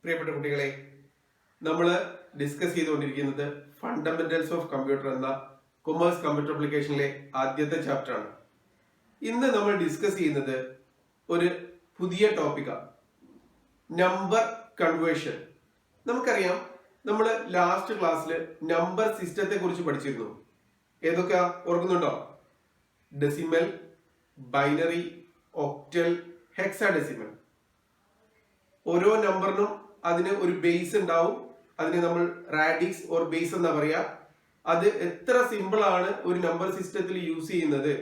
പ്രിയപ്പെട്ട കുട്ടികളെ, നമ്മൾ ഡിസ്കസ് ചെയ്തുകൊണ്ടിരിക്കുന്നത് ഫണ്ടമെന്റൽസ് ഓഫ് കമ്പ്യൂട്ടർ എന്ന കൊമേഴ്സ് കമ്പ്യൂട്ടർ ആപ്ലിക്കേഷനിലെ ആദ്യത്തെ ചാപ്റ്റർ ആണ്. ഇന്ന് നമ്മൾ ഡിസ്കസ് ചെയ്യുന്നത് ഒരു പുതിയ ടോപ്പിക്കാണ്, നമ്പർ കൺവേർഷൻ. നമുക്കറിയാം, നമ്മൾ ലാസ്റ്റ് ക്ലാസ്സിൽ നമ്പർ സിസ്റ്റത്തെ കുറിച്ച് പഠിച്ചിരുന്നു. ഏതൊക്കെയാ ഓർക്കുന്നുണ്ടോ? Decimal, binary, octal, hexadecimal. ഓരോ നമ്പറിനും അതിന് ഒരു ബേസ് ഉണ്ടാവും. അതിനെ നമ്മൾ റാഡിക്സ് ഓർ ബേസ് എന്നാ പറയാ. അത് എത്ര സിമ്പിൾ ആണ് ഒരു നമ്പർ സിസ്റ്റത്തിൽ യൂസ് ചെയ്യുന്നത്,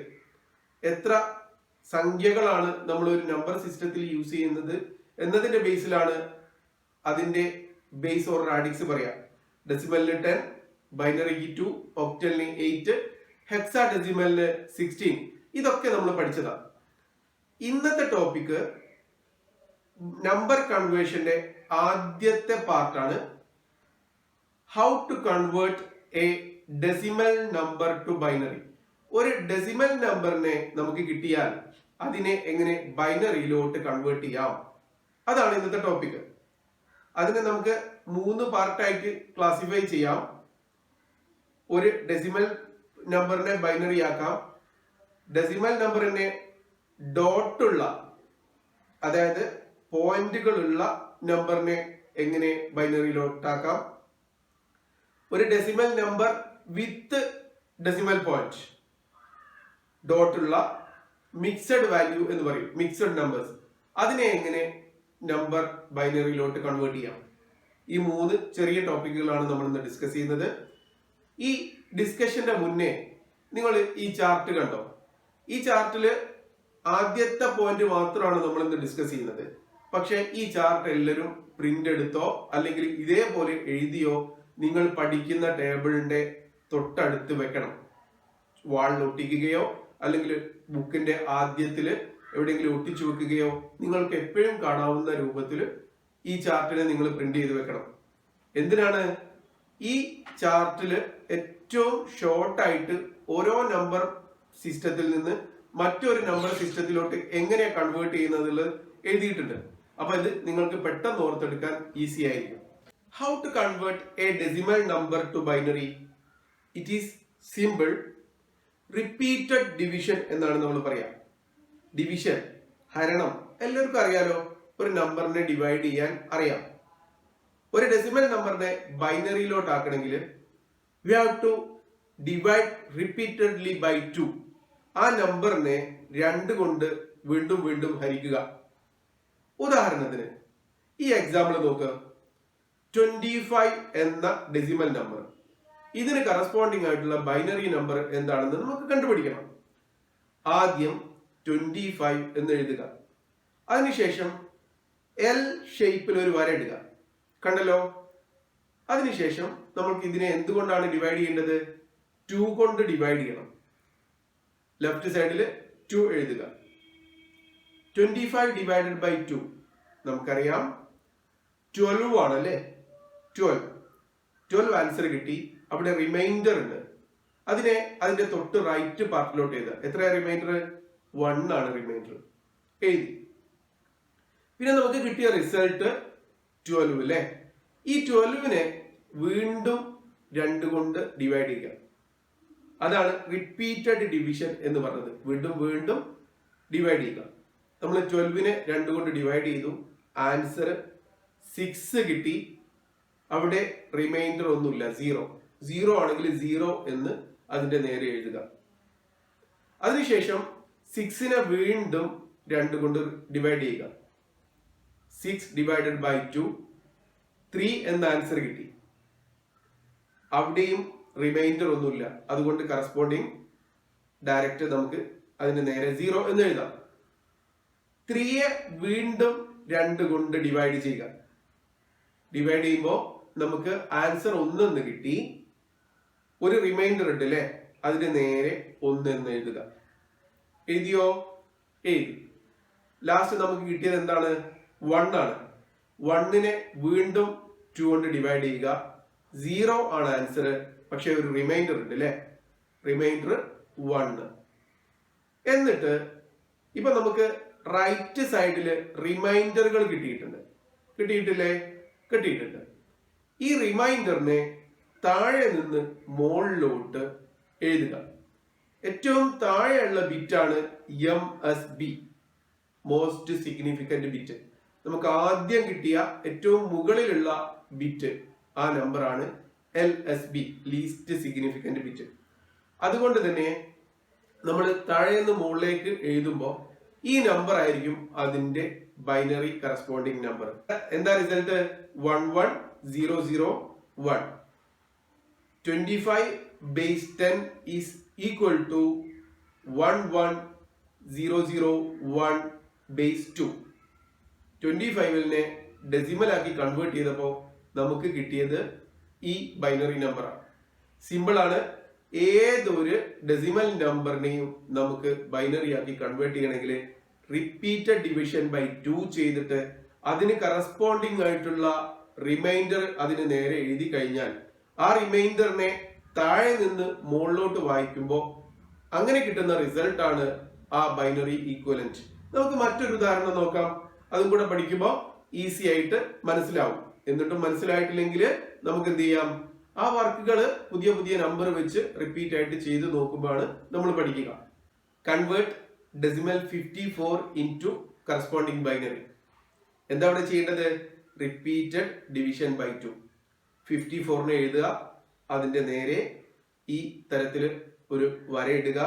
എത്ര സംഖ്യകളാണ് നമ്മൾ ഒരു നമ്പർ സിസ്റ്റത്തിൽ യൂസ് ചെയ്യുന്നത് എന്നതിന്റെ ബേസിലാണ് അതിന്റെ ബേസ് ഓർ റാഡിക്സ് പറയാ. ഡെസിമലിന് 10, ബൈനറിക്ക് 2, ഒക്ടലിന് 8, ഹെക്സാഡെസിമലിന് 16. ഇതൊക്കെ നമ്മൾ പഠിച്ചതാണ്. ഇന്നത്തെ ടോപ്പിക് നമ്പർ കൺവേർഷന്റെ ആദ്യത്തെ പാർട്ടാണ്. How to convert a decimal number to binary. ഒരു ഡെസിമൽ നമ്പറിനെ നമുക്ക് കിട്ടിയാൽ അതിനെ എങ്ങനെ ബൈനറിയിലോട്ട് കൺവേർട്ട് ചെയ്യാം, അതാണ് ഇന്നത്തെ ടോപ്പിക്. അതിനെ നമുക്ക് 3 പാർട്ടായിട്ട് ക്ലാസിഫൈ ചെയ്യാം. ഒരു ഡെസിമൽ നമ്പറിനെ ബൈനറി ആക്കാം. ഡെസിമൽ നമ്പറിനെ ഡോട്ടുള്ള, അതായത് പോയിന്റുകളുള്ള നമ്പറിനെ എങ്ങനെ ബൈനറിയിലോട്ടാക്കാം. ഒരു decimal number with decimal point, ഡോട്ടുള്ള മിക്സഡ് വാല്യൂ എന്ന് പറയും, മിക്സഡ് നമ്പേഴ്സ്. അതിനെ എങ്ങനെ നമ്പർ ബൈനറിയിലോട്ട് കൺവേർട്ട് ചെയ്യാം. ഈ 3 ചെറിയ ടോപ്പിക്കുകളാണ് നമ്മൾ ഇന്ന് ഡിസ്കസ് ചെയ്യുന്നത്. ഈ ഡിസ്കഷന്റെ മുന്നേ നിങ്ങൾ ഈ ചാർട്ട് കണ്ടോ? ഈ ചാർട്ടില് ആദ്യത്തെ പോയിന്റ് മാത്രമാണ് നമ്മൾ ഇന്ന് ഡിസ്കസ് ചെയ്യുന്നത്. പക്ഷെ ഈ ചാർട്ട് എല്ലാവരും പ്രിന്റ് എടുത്തോ അല്ലെങ്കിൽ ഇതേപോലെ എഴുതിയോ നിങ്ങൾ പഠിക്കുന്ന ടേബിളിന്റെ തൊട്ടടുത്ത് വെക്കണം. വാളിൽ ഒട്ടിക്കുകയോ അല്ലെങ്കിൽ ബുക്കിന്റെ ആദ്യത്തില് എവിടെയെങ്കിലും ഒട്ടിച്ചു വെക്കുകയോ നിങ്ങൾക്ക് എപ്പോഴും കാണാവുന്ന രൂപത്തിൽ ഈ ചാർട്ടിനെ നിങ്ങൾ പ്രിന്റ് ചെയ്ത് വെക്കണം. എന്തിനാണ്? ഈ ചാർട്ടില് ഏറ്റവും ഷോർട്ടായിട്ട് ഓരോ നമ്പർ സിസ്റ്റത്തിൽ നിന്ന് മറ്റൊരു നമ്പർ സിസ്റ്റത്തിലോട്ട് എങ്ങനെ കൺവേർട്ട് ചെയ്യുന്നതിൽ എഴുതിയിട്ടുണ്ട്. അപ്പൊ ഇത് നിങ്ങൾക്ക് പെട്ടെന്ന് ഓർത്തെടുക്കാൻ ഈസി ആയിരിക്കും. How to convert a decimal number to binary? It is simple. Repeated division എന്നാണ് നമ്മൾ പറയാ. ഡിവിഷൻ, ഹരണം, എല്ലാവർക്കും അറിയാലോ. ഒരു നമ്പറിനെ ഡിവൈഡ് ചെയ്യാൻ അറിയാം. ഒരു ഡെസിമൽ നമ്പറിനെ ബൈനറിയിലോട്ട് ആക്കണമെങ്കിൽ we have to divide repeatedly by 2. ആ നമ്പറിനെ 2 കൊണ്ട് വീണ്ടും വീണ്ടും ഹരിക്കുക. ഉദാഹരണത്തിന് ഈ എക്സാമ്പിൾ നോക്കുക. 25 എന്ന ഡെസിമൽ നമ്പർ, ഇതിന് കറസ്പോണ്ടിങ് ആയിട്ടുള്ള ബൈനറി നമ്പർ എന്താണെന്ന് നമുക്ക് കണ്ടുപിടിക്കണം. ആദ്യം 25 എന്ന് എഴുതുക. അതിനുശേഷം എൽ ഷേപ്പിൽ ഒരു വര ഇടുക. കണ്ടല്ലോ? അതിനുശേഷം നമുക്ക് ഇതിനെ എന്തുകൊണ്ടാണ് ഡിവൈഡ് ചെയ്യേണ്ടത്? 2 കൊണ്ട് ഡിവൈഡ് ചെയ്യണം. ലെഫ്റ്റ് സൈഡിൽ 2 എഴുതുക. 25 ഡിവൈഡഡ് ബൈ 2 നമുക്കറിയാം 12 ആണല്ലേ. 12 ആൻസർ കിട്ടി. അവിടെ റിമൈൻഡർ ഉണ്ട്. അതിനെ അതിന്റെ തൊട്ട് റൈറ്റ് പാർട്ടിലോട്ട് എഴുതുക. എത്രയാ റിമൈൻഡർ? 1 ആണ് റിമൈൻഡർ. എഴുതി. പിന്നെ നമുക്ക് കിട്ടിയ റിസൾട്ട് 12 അല്ലേ. ഈ 12നെ വീണ്ടും 2 കൊണ്ട് ഡിവൈഡ് ചെയ്യുക. അതാണ് റിപ്പീറ്റഡ് ഡിവിഷൻ എന്ന് പറഞ്ഞത്. വീണ്ടും വീണ്ടും ഡിവൈഡ് ചെയ്യുക. നമ്മൾ 12നെ 2 കൊണ്ട് ഡിവൈഡ് ചെയ്തു. ആൻസർ 6 കിട്ടി. അവിടെ റിമൈൻഡർ ഒന്നുമില്ല, 0 ആണെങ്കിൽ 0 എന്ന് അതിന്റെ നേരെ എഴുതുക. അതിനുശേഷം 6നെ വീണ്ടും 2 കൊണ്ട് ഡിവൈഡ് ചെയ്യുക. 6 ഡിവൈഡഡ് ബൈ 2, 3 എന്ന ആൻസർ കിട്ടി. അവിടെയും റിമൈൻഡർ ഒന്നുമില്ല, അതുകൊണ്ട് കറസ്പോണ്ടിങ് ഡയറക്റ്റ് നമുക്ക് അതിന്റെ നേരെ 0 എന്ന് എഴുതാം. 3യെ വീണ്ടും 2 കൊണ്ട് ഡിവൈഡ് ചെയ്യുക. ഡിവൈഡ് ചെയ്യുമ്പോൾ നമുക്ക് ആൻസർ 1 എന്ന് കിട്ടി. ഒരു റിമൈൻഡർ ഉണ്ട് അല്ലേ, അതിന്റെ നേരെ 1 എന്ന് എഴുതുക. എഴുതിയോ? എഴുതി. ലാസ്റ്റ് നമുക്ക് കിട്ടിയത് എന്താണ്? 1 ആണ്. 1നെ വീണ്ടും 2 കൊണ്ട് ഡിവൈഡ് ചെയ്യുക. 0 ആണ് ആൻസർ. പക്ഷെ ഒരു റിമൈൻഡർ ഉണ്ട് അല്ലേ, റിമൈൻഡർ 1. എന്നിട്ട് ഇപ്പൊ നമുക്ക് റൈറ്റ് സൈഡില് റിമൈൻഡറുകൾ കിട്ടിയിട്ടില്ലേ? കിട്ടിയിട്ടുണ്ട്. ഈ റിമൈൻഡറിനെ താഴെ നിന്ന് മുകളിലോട്ട് എഴുതുക. ഏറ്റവും താഴെയുള്ള ബിറ്റാണ് MSB, മോസ്റ്റ് സിഗ്നിഫിക്കന്റ് ബിറ്റ്. നമുക്ക് ആദ്യം കിട്ടിയ ഏറ്റവും മുകളിലുള്ള ബിറ്റ് ആ നമ്പറാണ് LSB, ലീസ്റ്റ് സിഗ്നിഫിക്കന്റ് ബിറ്റ്. അതുകൊണ്ട് തന്നെ നമ്മൾ താഴെ നിന്ന് മുകളിലേക്ക് എഴുതുമ്പോൾ ഈ നമ്പർ ആയിരിക്കും അതിന്റെ ബൈനറി കറസ്പോണ്ടിങ് നമ്പർ. എന്താ result? 11001. 25 base 10 is equal to 11001 base 2. 25നെ decimal ആക്കി കൺവേർട്ട് ചെയ്തപ്പോൾ നമുക്ക് കിട്ടിയത് ഈ ബൈനറി നമ്പറാണ്. സിമ്പിൾ ആണ്. ഏതൊരു ഡെസിമൽ നമ്പറിനെയും നമുക്ക് ബൈനറി ആക്കി കൺവേർട്ട് ചെയ്യണമെങ്കിൽ റിപ്പീറ്റഡ് ഡിവിഷൻ ബൈ 2 ചെയ്തിട്ട് അതിന് കറസ്പോണ്ടിങ് ആയിട്ടുള്ള റിമൈൻഡർ അതിന് നേരെ എഴുതി കഴിഞ്ഞാൽ ആ റിമൈൻഡറിനെ താഴെ നിന്ന് മുകളിലോട്ട് വായിക്കുമ്പോൾ അങ്ങനെ കിട്ടുന്ന റിസൾട്ട് ആണ് ആ ബൈനറി ഈക്വലന്റ്. നമുക്ക് മറ്റൊരു ഉദാഹരണം നോക്കാം. അതും കൂടെ പഠിക്കുമ്പോൾ ഈസി ആയിട്ട് മനസ്സിലാവും. എന്നിട്ടും മനസ്സിലായിട്ടില്ലെങ്കിൽ നമുക്ക് എന്ത് ചെയ്യാം, ആ വർക്കുകൾ പുതിയ പുതിയ നമ്പർ വെച്ച് റിപ്പീറ്റ് ആയിട്ട് ചെയ്ത് നോക്കുമ്പോഴാണ് നമ്മൾ പഠിക്കുക. Convert decimal 54 into corresponding binary. എന്താ അവിടെ ചെയ്യേണ്ടത്? Repeated division by 2. 54നെ എഴുതുക, അതിന്റെ നേരെ ഈ തരത്തിൽ ഒരു വര ഇടുക,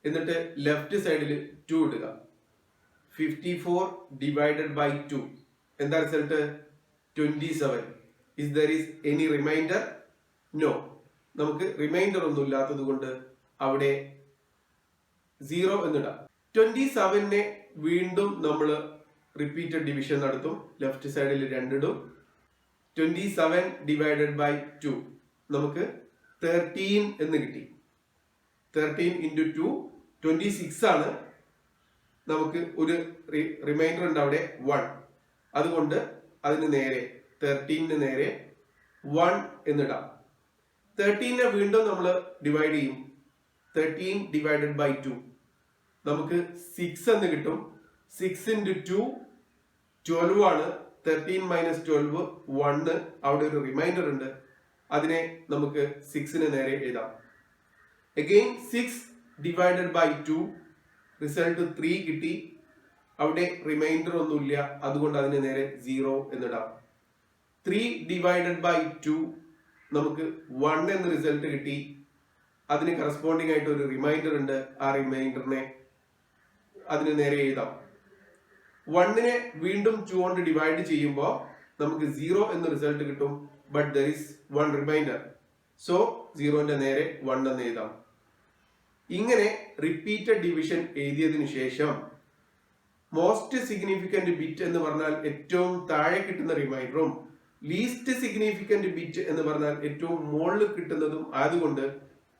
എന്നിട്ട് ലെഫ്റ്റ് സൈഡിൽ 2 ഇടുക. 54 ഡിവൈഡഡ് ബൈ 2 എന്താ result? 27. Is there is any remainder? No. നമുക്ക് റിമൈൻഡർ ഒന്നും ഇല്ലാത്തത് കൊണ്ട് അവിടെ 0 എന്നിടാം. 27നെ വീണ്ടും നമ്മൾ റിപ്പീറ്റഡ് ഡിവിഷൻ നടത്തും. ലെഫ്റ്റ് സൈഡിൽ 2 ഇടും. 27 ഡിവൈഡഡ് ബൈ 2 നമുക്ക് 13 എന്ന് കിട്ടി. 13 ഇൻറ്റു 2 26 ആണ്. നമുക്ക് ഒരു റിമൈൻഡർ ഉണ്ട് അവിടെ 1. അതുകൊണ്ട് അതിന് നേരെ 13ന് നേരെ 1 എന്നിടാം. 13നെ വീണ്ടും നമ്മൾ ഡിവൈഡ് ചെയ്യും. 13 ഡിവൈഡഡ് ബൈ 2 നമുക്ക് 6 എന്ന് കിട്ടും. 6 ഇൻറ്റു 2 12 ആണ്. 13 മൈനസ് 12 1. അവിടെ ഒരു റിമൈൻഡർ ഉണ്ട്, അതിനെ നമുക്ക് 6ന് നേരെ എഴുതാം. അഗെയിൻ 6 ഡിവൈഡഡ് ബൈ 2 റിസൾട്ട് 3 കിട്ടി. അവിടെ റിമൈൻഡർ ഒന്നുമില്ല, അതുകൊണ്ട് അതിന് നേരെ 0 എന്നിടാം. 3 ഡിവൈഡഡ് ബൈ 2 നമുക്ക് 1 എന്ന റിസൾട്ട് കിട്ടി. അതിന് കറസ്പോണ്ടിങ് ആയിട്ട് ഒരു റിമൈൻഡർ ഉണ്ട്, ആ റിമൈൻഡറിനെ അതിന് നേരെ എഴുതാം. 1നെ വീണ്ടും 2 കൊണ്ട് ഡിവൈഡ് ചെയ്യുമ്പോൾ നമുക്ക് 0 എന്ന റിസൾട്ട് കിട്ടും. But there is 1 remainder, so 0ന്റെ നേരെ 1 എന്ന് എഴുതാം. ഇങ്ങനെ റിപ്പീറ്റഡ് ഡിവിഷൻ എഴുതിയതിനു ശേഷം മോസ്റ്റ് സിഗ്നിഫിക്കന്റ് ബിറ്റ് എന്ന് പറഞ്ഞാൽ ഏറ്റവും താഴെ കിട്ടുന്ന റിമൈൻഡറും ലീസ്റ്റ് സിഗ്നിഫിക്കന്റ് ബിറ്റ് എന്ന് പറഞ്ഞാൽ ഏറ്റവും മുകളിൽ കിട്ടുന്നതും ആയതുകൊണ്ട്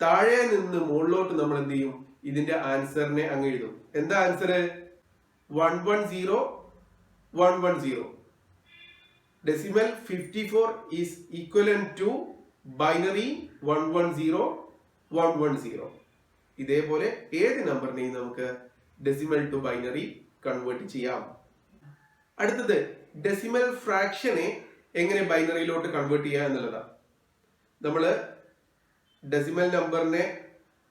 താഴെ നിന്ന് മുകളിലോട്ട് നമ്മൾ എന്ത് ചെയ്യും, ഇതിന്റെ ആൻസറിനെ അങ്ങ് എഴുതും. എന്താ answer? 110 110. Decimal 54 is equivalent to binary 110 110. ഇതേപോലെ ഏത് നമ്പറിനെയും നമുക്ക് ഡെസിമൽ ടു ബൈനറി കൺവേർട്ട് ചെയ്യാം. അടുത്തത് ഡെസിമൽ ഫ്രാക്ഷനെ എങ്ങനെ ബൈനറിയിലോട്ട് കൺവേർട്ട് ചെയ്യുക എന്നുള്ളതാണ്. നമ്മള് ഡെസിമൽ നമ്പറിനെ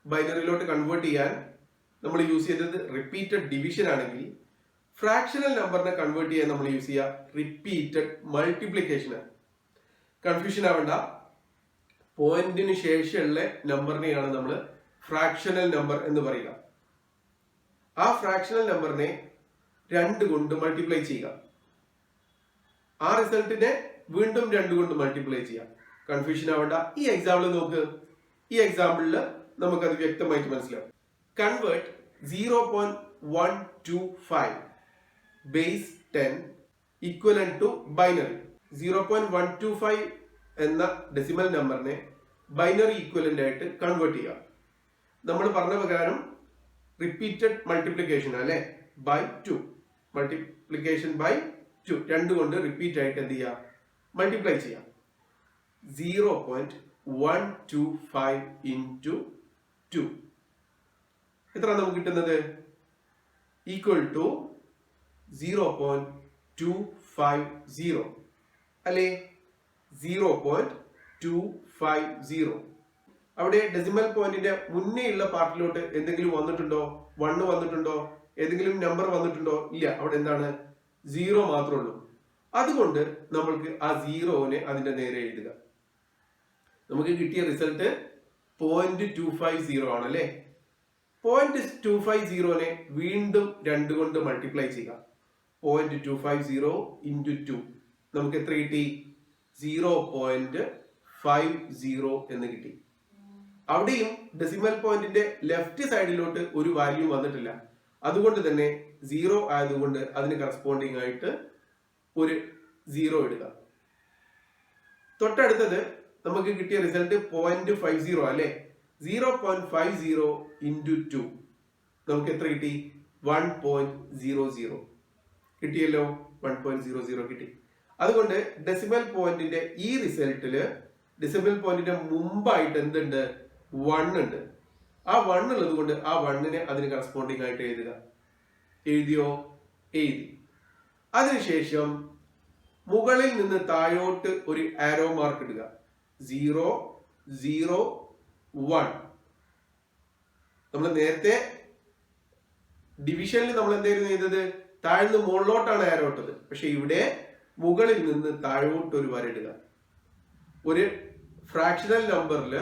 ബൈനറിയിലോട്ട് കൺവേർട്ട് ചെയ്യാൻ നമ്മൾ യൂസ് ചെയ്തത് റിപ്പീറ്റഡ് ഡിവിഷൻ ആണെങ്കിൽ ഫ്രാക്ഷണൽ നമ്പറിനെ കൺവേർട്ട് ചെയ്യാൻ നമ്മൾ യൂസ് ചെയ്യുക റിപ്പീറ്റഡ് മൾട്ടിപ്ലിക്കേഷൻ ആണ്. കൺഫ്യൂഷൻ ആവേണ്ട, പോയിന്റിന് ശേഷമുള്ള നമ്പറിനെയാണ് നമ്മൾ ഫ്രാക്ഷണൽ നമ്പർ എന്ന് പറയുക. ആ ഫ്രാക്ഷണൽ നമ്പറിനെ 2 കൊണ്ട് മൾട്ടിപ്ലൈ ചെയ്യുക. ആ റിസൾട്ടിനെ വീണ്ടും 2 കൊണ്ട് മൾട്ടിപ്ലൈ ചെയ്യാം. കൺഫ്യൂഷൻ ആവേണ്ട. ഈ എക്സാമ്പിൾ നോക്ക്. ഈ എക്സാമ്പിളിൽ നമുക്കത് വ്യക്തമായിട്ട് മനസ്സിലാവും. Convert 0.125 base 10 equivalent to binary. 0.125 എന്ന ഡെസിമൽ നമ്പറിനെ ബൈനറി ഈക്വലന്റ് ആയിട്ട് കൺവേർട്ട് ചെയ്യുക. നമ്മൾ പറഞ്ഞ പ്രകാരം റിപ്പീറ്റഡ് മൾട്ടിപ്ലിക്കേഷൻ അല്ലെ, ബൈ 2. മൾട്ടിപ്ലിക്കേഷൻ ബൈ 2 2 കൊണ്ട് റിപ്പീറ്റ് ആയിട്ട് എന്ത് ചെയ്യുക, മൾട്ടിപ്ലൈ ചെയ്യാം. 0.125 ഇൻറ്റു 2 എത്ര നമുക്ക് കിട്ടുന്നത്? ഈക്വൽ ടു 0.250 അല്ലേ? 0.250. അവിടെ ഡെസിമൽ പോയിന്റിന്റെ മുന്നേയുള്ള പാർട്ടിലോട്ട് എന്തെങ്കിലും വന്നിട്ടുണ്ടോ? 1 വന്നിട്ടുണ്ടോ? ഏതെങ്കിലും നമ്പർ വന്നിട്ടുണ്ടോ? ഇല്ല. അവിടെ എന്താണ്? 0 മാത്രമേ ഉള്ളൂ. അതുകൊണ്ട് നമ്മൾക്ക് ആ 0നെ അതിന്റെ നേരെ എഴുതുക. നമുക്ക് കിട്ടിയ റിസൾട്ട് 0.250 ആണ് അല്ലെ? 0.250നെ വീണ്ടും 2 കൊണ്ട് മൾട്ടിപ്ലൈ ചെയ്യുക. 0.250 into 2 നമുക്ക് എത്ര കിട്ടി? 0.50 എന്ന് കിട്ടി. അവിടെയും ഡെസിമൽ പോയിന്റിന്റെ ലെഫ്റ്റ് സൈഡിലോട്ട് ഒരു വാല്യൂ വന്നിട്ടില്ല. അതുകൊണ്ട് തന്നെ 0 ആയതുകൊണ്ട് അതിന് കറസ്പോണ്ടിങ് ആയിട്ട് ഒരു 0 ഇടുക. തൊട്ടടുത്തത് നമുക്ക് കിട്ടിയ റിസൾട്ട് 0.50 അല്ലെ? 0.50 into 2 നമുക്ക് എത്ര കിട്ടി? 1.00 കിട്ടിയല്ലോ. 1.00 കിട്ടി. അതുകൊണ്ട് ഡെസിമൽ പോയിന്റിന്റെ ഈ റിസൾട്ടില് ഡെസിമൽ പോയിന്റിന്റെ മുമ്പായിട്ട് എന്തുണ്ട്? 1 ഉണ്ട്. ആ 1 ഉള്ളത് കൊണ്ട് ആ 1നെ അതിന് കറസ്പോണ്ടിങ് ആയിട്ട് എഴുതുക. എഴുതിയോ? എഴുതി. അതിനുശേഷം മുകളിൽ നിന്ന് താഴോട്ട് ഒരു ആരോ മാർക്ക് ഇടുക. 0, 0, 1. നമ്മൾ നേരത്തെ ഡിവിഷനിൽ നമ്മൾ എന്തായിരുന്നു ചെയ്തത്? താഴ്ന്ന് മുകളിലോട്ടാണ് ആരോ ഇട്ടത്. പക്ഷെ ഇവിടെ മുകളിൽ നിന്ന് താഴോട്ട് ഒരു വരയിടുക. ഒരു ഫ്രാക്ഷണൽ നമ്പറിൽ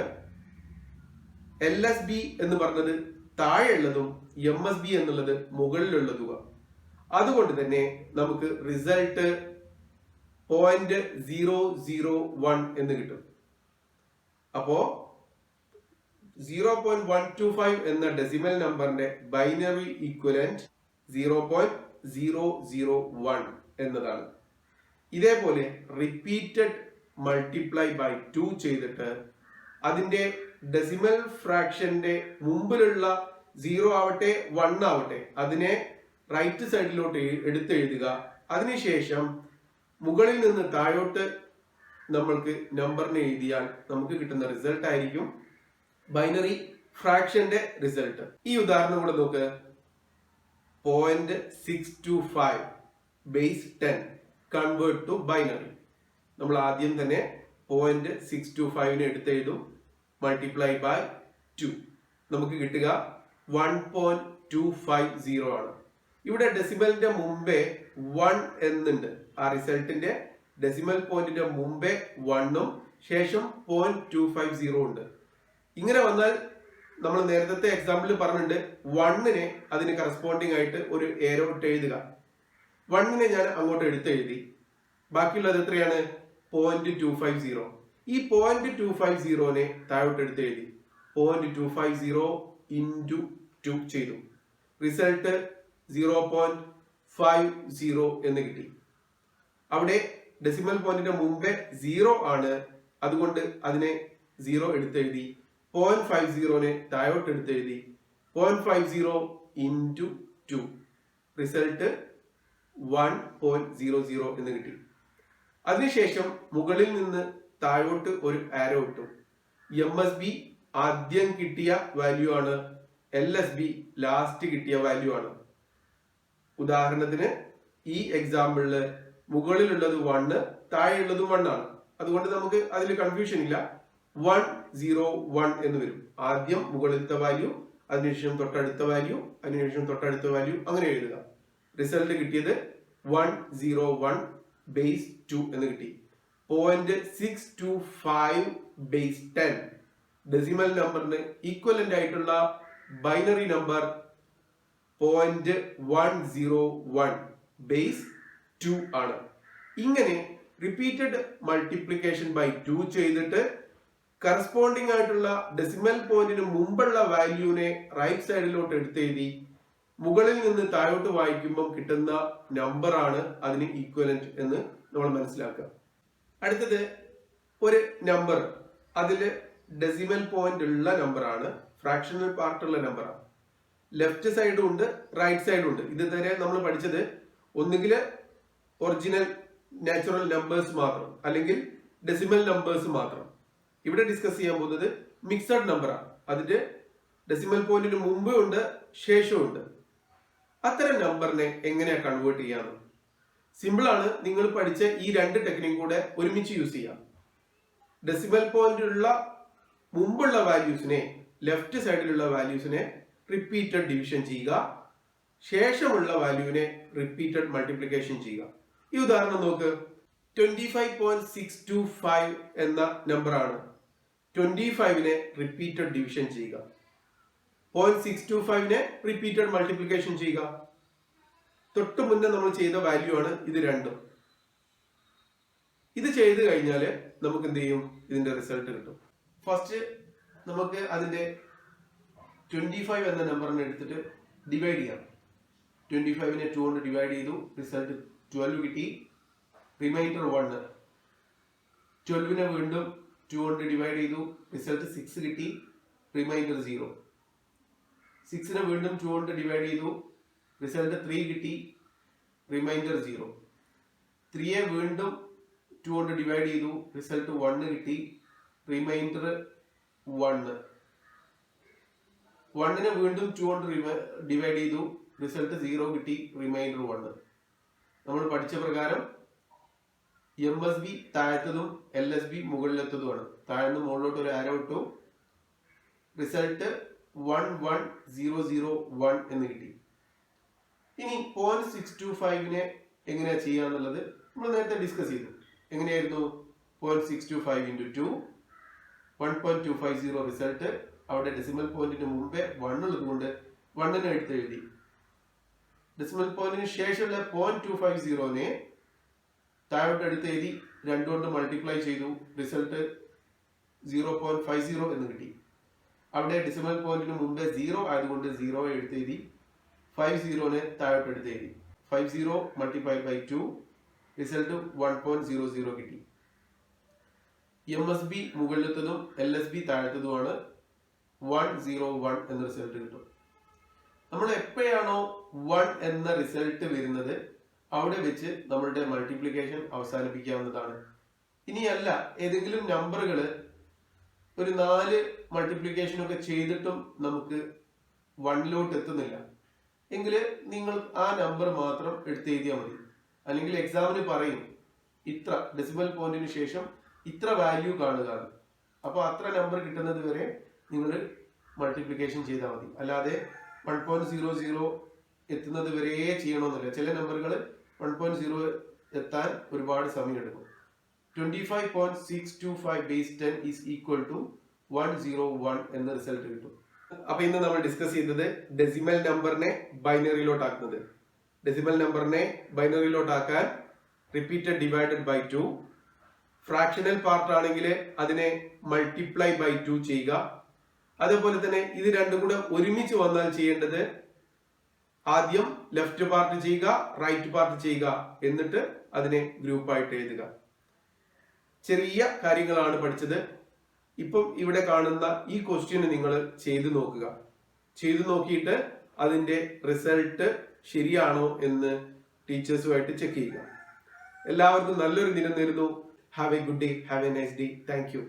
LSB എന്ന് പറഞ്ഞത് താഴെയുള്ളതും MSB എന്നുള്ളത് മുകളിലുള്ളതും. അതുകൊണ്ട് തന്നെ നമുക്ക് റിസൾട്ട് 0.001 എന്ന് കിട്ടും. അപ്പോ 0.125 എന്ന ഡെസിമൽ നമ്പറിന്റെ ബൈനറി ഈക്വലന്റ് 0.001 എന്നതാണ്. ഇതേപോലെ റിപ്പീറ്റഡ് മൾട്ടിപ്ലൈ ബൈ 2 ചെയ്തിട്ട് അതിന്റെ ഡെസിമൽ ഫ്രാക്ഷന്റെ മുമ്പിലുള്ള 0 ആവട്ടെ 1 ആവട്ടെ അതിനെ റൈറ്റ് സൈഡിലോട്ട് എടുത്തെഴുതുക. അതിനുശേഷം മുകളിൽ നിന്ന് താഴോട്ട് നമ്മൾക്ക് നമ്പറിനെ എഴുതിയാൽ നമുക്ക് കിട്ടുന്ന റിസൾട്ട് ആയിരിക്കും ബൈനറി ഫ്രാക്ഷന്റെ റിസൾട്ട്. ഈ ഉദാഹരണം കൂടെ നോക്ക്. 0.625 ബേസ് 10 കൺവേർട്ട് ടു ബൈനറി. നമ്മൾ ആദ്യം തന്നെ 0.625നെ എടുത്തെഴുതും. മൾട്ടിപ്ലൈ ബൈ 2 നമുക്ക് കിട്ടുക 1.250 ആണ്. ഇവിടെ ഡെസിമലിന്റെ മുമ്പേ 1 എന്നുണ്ട്. ആ റിസൾട്ടിന്റെ ഡെസിമൽ പോയിന്റിന്റെ മുമ്പേ 1ഉം ശേഷം 0.250 ഉണ്ട്. ഇങ്ങനെ വന്നാൽ നമ്മൾ നേരത്തെ എക്സാമ്പിളിൽ പറഞ്ഞിട്ടുണ്ട് 1നെ അതിന് കറസ്പോണ്ടിങ് ആയിട്ട് ഒരു ഏരോ ഇട്ട് എഴുതുക. 1നെ ഞാൻ അങ്ങോട്ട് എടുത്തെഴുതി. ബാക്കിയുള്ളത് എത്രയാണ്? 0.250. ഈ 0.250നെ താഴോട്ട് എടുത്തെഴുതി. 0.250 into 2 ചെയ്തു. റിസൾട്ട് 0.50 എന്ന് കിട്ടി. അവിടെ ഡെസിമൽ പോയിന്റിന്റെ മുമ്പേ 0 ആണ്. അതുകൊണ്ട് അതിനെ 0 എടുത്തെഴുതി. 0.50നെ താഴോട്ട് എടുത്തെഴുതി. 0.50 into 2 റിസൾട്ട് 1.00 എന്ന് കിട്ടി. അതിനുശേഷം മുകളിൽ നിന്ന് താഴോട്ട് ഒരു ആരോ ഇട്ടു. MSB ആദ്യം കിട്ടിയ വാല്യൂ ആണ്. LSB ലാസ്റ്റ് കിട്ടിയ വാല്യൂ ആണ്. ഉദാഹരണത്തിന് ഈ എക്സാമ്പിളില് മുകളിലുള്ളത് 1, താഴെയുള്ളത് 1 ആണ്. അതുകൊണ്ട് നമുക്ക് അതിൽ കൺഫ്യൂഷൻ ഇല്ല. 101 എന്ന് വരും. ആദ്യം മുകളിലത്തെ വാല്യൂ, അതിനുശേഷം തൊട്ടടുത്ത വാല്യൂ, അതിനുശേഷം തൊട്ടടുത്ത വാല്യൂ, അങ്ങനെ എഴുതുക. റിസൾട്ട് കിട്ടിയത് 101 ബേസ് 2 എന്ന് കിട്ടി. 0.625 ബേസ് 10 ഡെസിമൽ നമ്പറിന് ഈക്വലന്റ് ആയിട്ടുള്ള ബൈനറി നമ്പർ 0.101 ബേസ് 2 ആണ്. ഇങ്ങനെ റിപ്പീറ്റഡ് മൾട്ടിപ്ലിക്കേഷൻ ബൈ 2 ചെയ്തിട്ട് കറസ്പോണ്ടിങ് ആയിട്ടുള്ള ഡെസിമൽ പോയിന്റിന് മുമ്പുള്ള വാല്യൂനെ റൈറ്റ് സൈഡിലോട്ട് എടുത്തെഴുതി മുകളിൽ നിന്ന് താഴോട്ട് വായിക്കുമ്പോൾ കിട്ടുന്ന നമ്പർ ആണ് അതിന് ഈക്വലന്റ് എന്ന് നമ്മൾ മനസ്സിലാക്കുക. അടുത്തത് ഒരു നമ്പർ, അതില് ഡെസിമൽ പോയിന്റ് ഉള്ള നമ്പർ ആണ്, ഫ്രാക്ഷണൽ പാർട്ടുള്ള നമ്പറാണ്. ലെഫ്റ്റ് സൈഡും ഉണ്ട്, റൈറ്റ് സൈഡും ഉണ്ട്. ഇതുവരെ നമ്മൾ പഠിച്ചത് ഒന്നുകിൽ ഒറിജിനൽ നാച്ചുറൽ നമ്പേഴ്സ് മാത്രം അല്ലെങ്കിൽ ഡെസിമൽ നമ്പേഴ്സ് മാത്രം. ഇവിടെ ഡിസ്കസ് ചെയ്യാൻ പോകുന്നത് മിക്സഡ് നമ്പറാണ്. അതിന്റെ ഡെസിമൽ പോയിന്റിന് മുമ്പും ഉണ്ട്, ശേഷവും ഉണ്ട്. അത്തരം നമ്പറിനെ എങ്ങനെയാ കൺവേർട്ട് ചെയ്യാന്ന്? സിമ്പിൾ ആണ്. നിങ്ങൾ പഠിച്ച ഈ രണ്ട് ടെക്നിക് കൂടെ ഒരുമിച്ച് യൂസ് ചെയ്യാം. ഡെസിമൽ പോയിന്റിലുള്ള മുമ്പുള്ള വാല്യൂസിനെ, ലെഫ്റ്റ് സൈഡിലുള്ള വാല്യൂസിനെ റിപ്പീറ്റഡ് ഡിവിഷൻ ചെയ്യുക, ശേഷമുള്ള വാല്യൂവിനെ റിപ്പീറ്റഡ് മൾട്ടിപ്ലിക്കേഷൻ ചെയ്യുക. ഈ ഉദാഹരണം നോക്ക്. 25.625 എന്ന നമ്പറാണ്. 25നെ റിപ്പീറ്റഡ് ഡിവിഷൻ ചെയ്യുക, 0.625നെ റിപ്പീറ്റഡ് മൾട്ടിപ്ലിക്കേഷൻ ചെയ്യുക. തൊട്ട് മുന്നേ നമ്മൾ ചെയ്ത വാല്യൂ ആണ് ഇത് രണ്ടും. ഇത് ചെയ്ത് കഴിഞ്ഞാൽ നമുക്ക് എന്ത് ചെയ്യും? ഇതിന്റെ റിസൾട്ട് കിട്ടും. ഫസ്റ്റ് നമുക്ക് അതിന്റെ 25 എന്ന നമ്പറിനെ എടുത്തിട്ട് ഡിവൈഡ് ചെയ്യാം. 25നെ 2 കൊണ്ട് ഡിവൈഡ് ചെയ്തു, റിസൾട്ട് 12 കിട്ടി. റിമൈൻഡർ 1. 12നെ വീണ്ടും 2 കൊണ്ട് ഡിവൈഡ് ചെയ്തു, റിസൾട്ട് 6 കിട്ടി. റിമൈൻഡർ 0. 6നെ വീണ്ടും 2 കൊണ്ട് ഡിവൈഡ് ചെയ്തു, റിസൾട്ട് 3 കിട്ടി. റിമൈൻഡർ 0. 3യെ വീണ്ടും 2 കൊണ്ട് ഡിവൈഡ് ചെയ്തു, റിസൾട്ട് 1 കിട്ടി. റിമൈൻഡർ 1. 1നെ വീണ്ടും 2 കൊണ്ട് ഡിവൈഡ് ചെയ്തു, റിസൾട്ട് 0 കിട്ടി. റിമൈൻഡർ 1. നമ്മൾ പഠിച്ച പ്രകാരം MSB താഴത്തതും LSB മുകളിലെത്തതുമാണ്. താഴ്ന്ന് മുകളിലോട്ട് ഒരു ആരോ ഇട്ടു, റിസൾട്ട് 11001 എന്ന് കിട്ടി. ഇനി 0.625നെ എങ്ങനെയാ ചെയ്യാന്നുള്ളത് നമ്മൾ നേരത്തെ ഡിസ്കസ് ചെയ്തു. എങ്ങനെയായിരുന്നു? 0.625 into 2, 1.250 റിസൾട്ട്. അവിടെ ഡെസിമൽ പോയിന്റിന് മുമ്പേ 1 ഉള്ളത് കൊണ്ട് 1നെ എടുത്ത് എഴുതി. ഡെസിമൽ പോയിന്റിന് ശേഷമുള്ള 0.250നെ താഴോട്ട് എടുത്ത് എഴുതി, 2 കൊണ്ട് മൾട്ടിപ്ലൈ ചെയ്തു, റിസൾട്ട് 0.50 എന്ന് കിട്ടി. അവിടെ ഡെസിമൽ പോയിന്റിന് മുമ്പേ 0 ആയതുകൊണ്ട് 0 എടുത്ത് എഴുതി, 50നെ താഴോട്ട് എടുത്ത് എഴുതി. 50 മൾട്ടിപ്ലൈ ബൈ 2, റിസൾട്ട് 1.00 കിട്ടി. MSB മുകളിലത്തതും LSB താഴത്തതുമാണ്. 101 എന്ന റിസൾട്ട് കിട്ടും. നമ്മൾ എപ്പോഴാണോ 1 എന്ന റിസൾട്ട് വരുന്നത് അവിടെ വെച്ച് നമ്മളുടെ മൾട്ടിപ്ലിക്കേഷൻ അവസാനിപ്പിക്കാവുന്നതാണ്. ഇനിയല്ല, ഏതെങ്കിലും നമ്പറുകൾ ഒരു 4 മൾട്ടിപ്ലിക്കേഷൻ ഒക്കെ ചെയ്തിട്ടും നമുക്ക് 1ലോട്ട് എത്തുന്നില്ല എങ്കിൽ നിങ്ങൾ ആ നമ്പർ മാത്രം എടുത്ത് എഴുതിയാൽ മതി. അല്ലെങ്കിൽ എക്സാമിന് പറയും ഇത്ര ഡെസിമൽ പോയിന്റിന് ശേഷം ഇത്ര വാല്യൂ കാണുക. അപ്പോൾ അത്ര നമ്പർ കിട്ടുന്നത് വരെ നിങ്ങൾ മൾട്ടിപ്ലിക്കേഷൻ ചെയ്താൽ മതി. അല്ലാതെ 1.00 എത്തുന്നത് വരെ ചെയ്യണമെന്നില്ല. ചില നമ്പറുകൾ 1.0 എത്താൻ ഒരുപാട് സമയം എടുക്കും. 25.625 base 10 is equal to 101 എന്ന റിസൾട്ട് കിട്ടും. അപ്പൊ ഇന്ന് നമ്മൾ ഡിസ്കസ് ചെയ്തത് ഡെസിമൽ നമ്പറിനെ ബൈനറിയിലോട്ട് ആക്കുന്നത്. ഡെസിമൽ നമ്പറിനെ ബൈനറിയിലോട്ട് ആക്കാൻ repeated divided by 2, fractional part ആണെങ്കിൽ അതിനെ മൾട്ടിപ്ലൈ ബൈ 2 ചെയ്യുക. അതുപോലെ തന്നെ ഇത് രണ്ടും കൂടെ ഒരുമിച്ച് വന്നാൽ ചെയ്യേണ്ടത് ആദ്യം ലെഫ്റ്റ് പാർട്ട് ചെയ്യുക, റൈറ്റ് പാർട്ട് ചെയ്യുക, എന്നിട്ട് അതിനെ ഗ്രൂപ്പായിട്ട് എഴുതുക. ചെറിയ കാര്യങ്ങളാണ് പഠിച്ചത്. ഇപ്പം ഇവിടെ കാണുന്ന ഈ ക്വസ്റ്റ്യന് നിങ്ങൾ ചെയ്തു നോക്കുക. ചെയ്തു നോക്കിയിട്ട് അതിന്റെ റിസൾട്ട് ശരിയാണോ എന്ന് ടീച്ചേഴ്സുമായിട്ട് ചെക്ക് ചെയ്യുക. എല്ലാവർക്കും നല്ലൊരു ദിനം നേരുന്നു. Have A good day, have A nice day. Thank you.